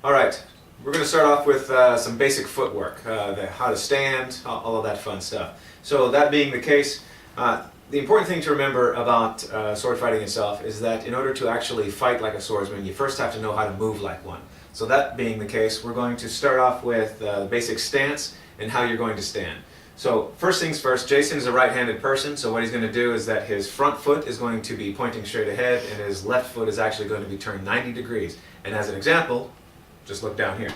All right, we're going to start off with some basic footwork, how to stand, all of that fun stuff. So that being the case, the important thing to remember about sword fighting itself is that in order to actually fight like a swordsman, you first have to know how to move like one. So that being the case, we're going to start off with the basic stance and how you're going to stand. So first things first, Jason is a right-handed person, so what he's going to do is that his front foot is going to be pointing straight ahead and his left foot is actually going to be turned 90 degrees. And as an example, just look down here.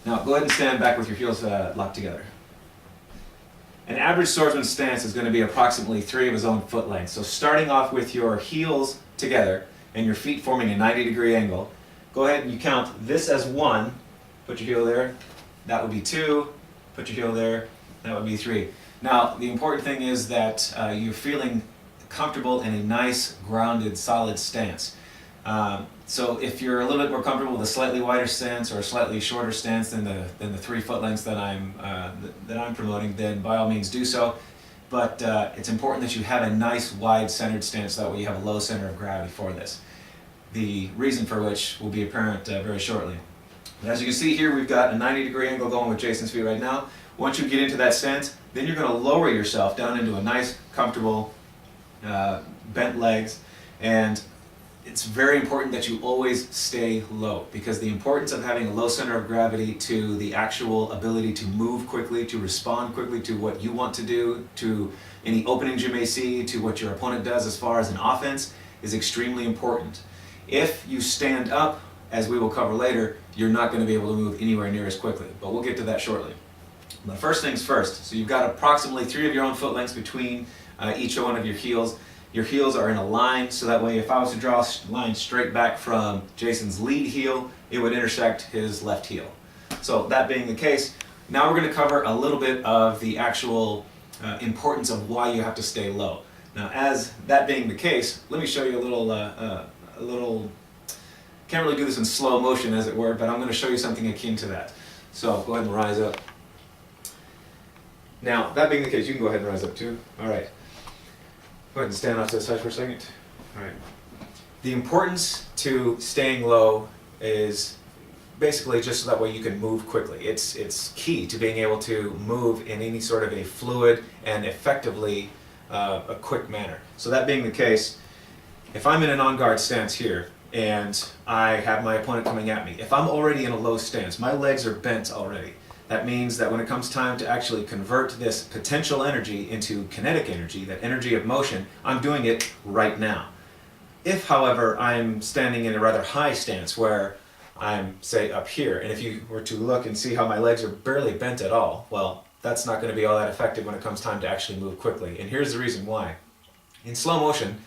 Now go ahead and stand back with your heels locked together. An average swordsman's stance is going to be approximately 3 of his own foot lengths. So starting off with your heels together and your feet forming a 90-degree angle, go ahead and you count this as 1, put your heel there, that would be 2, put your heel there, that would be 3. Now the important thing is that you're feeling comfortable in a nice, grounded, solid stance. So if you're a little bit more comfortable with a slightly wider stance or a slightly shorter stance than the 3 foot lengths that I'm promoting, then by all means do so. But it's important that you have a nice wide centered stance, so that way you have a low center of gravity for this. The reason for which will be apparent very shortly. But as you can see here, we've got a 90-degree angle going with Jason's feet right now. Once you get into that stance, then you're going to lower yourself down into a nice, comfortable, bent legs. And it's very important that you always stay low, because the importance of having a low center of gravity to the actual ability to move quickly, to respond quickly to what you want to do, to any openings you may see, to what your opponent does as far as an offense, is extremely important. If you stand up, as we will cover later, you're not going to be able to move anywhere near as quickly, but we'll get to that shortly. But first things first, so you've got approximately 3 of your own foot lengths between each one of your heels. Your heels are in a line, so that way if I was to draw a line straight back from Jason's lead heel, it would intersect his left heel. So that being the case, now we're going to cover a little bit of the actual importance of why you have to stay low. Now, as that being the case, let me show you a little, can't really do this in slow motion as it were, but I'm going to show you something akin to that. So go ahead and rise up. Now, that being the case, you can go ahead and rise up too. All right. Go ahead and stand off to the side for a second. All right. The importance to staying low is basically just so that way you can move quickly. It's key to being able to move in any sort of a fluid and effectively a quick manner. So that being the case, if I'm in an on-guard stance here and I have my opponent coming at me, if I'm already in a low stance, my legs are bent already. That means that when it comes time to actually convert this potential energy into kinetic energy, that energy of motion, I'm doing it right now. If, however, I'm standing in a rather high stance where I'm, say, up here, and if you were to look and see how my legs are barely bent at all, well, that's not going to be all that effective when it comes time to actually move quickly. And here's the reason why. In slow motion,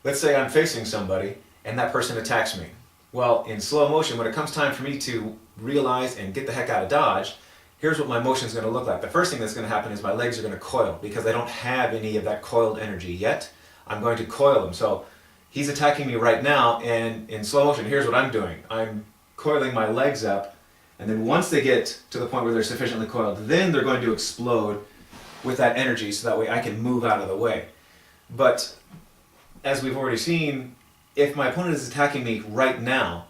let's say I'm facing somebody and that person attacks me. Well, in slow motion, when it comes time for me to realize and get the heck out of dodge, here's what my motion is going to look like. The first thing that's going to happen is my legs are going to coil, because I don't have any of that coiled energy yet. I'm going to coil them. So he's attacking me right now, and in slow motion, here's what I'm doing. I'm coiling my legs up, and then once they get to the point where they're sufficiently coiled, then they're going to explode with that energy, so that way I can move out of the way. But as we've already seen, if my opponent is attacking me right now,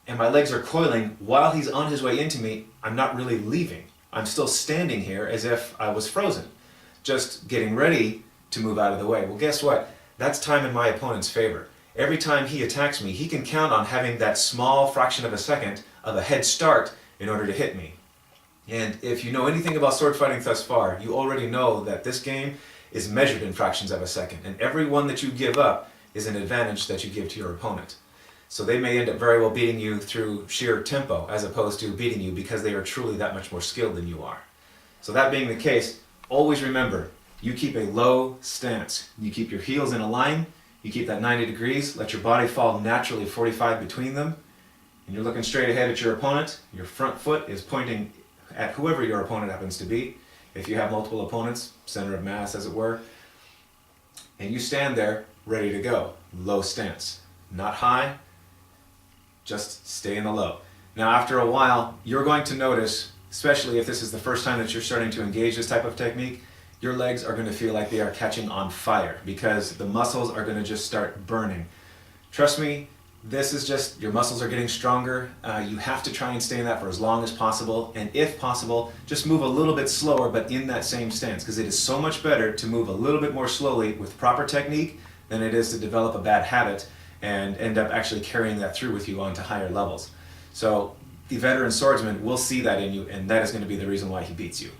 and my legs are coiling while he's on his way into me, I'm not really leaving. I'm still standing here as if I was frozen, just getting ready to move out of the way. Well, guess what? That's time in my opponent's favor. Every time he attacks me, he can count on having that small fraction of a second of a head start in order to hit me. And if you know anything about sword fighting thus far, you already know that this game is measured in fractions of a second, and every one that you give up is an advantage that you give to your opponent. So they may end up very well beating you through sheer tempo, as opposed to beating you because they are truly that much more skilled than you are. So that being the case, always remember, you keep a low stance. You keep your heels in a line, you keep that 90 degrees, let your body fall naturally 45 between them, and you're looking straight ahead at your opponent. Your front foot is pointing at whoever your opponent happens to be. If you have multiple opponents, center of mass as it were, and you stand there ready to go. Low stance. Not high, just stay in the low. Now after a while, you're going to notice, especially if this is the first time that you're starting to engage this type of technique, your legs are going to feel like they are catching on fire, because the muscles are going to just start burning. Trust me, This is just, your muscles are getting stronger. You have to try and stay in that for as long as possible. And if possible, just move a little bit slower, but in that same stance, because it is so much better to move a little bit more slowly with proper technique than it is to develop a bad habit and end up actually carrying that through with you onto higher levels. So the veteran swordsman will see that in you, and that is going to be the reason why he beats you.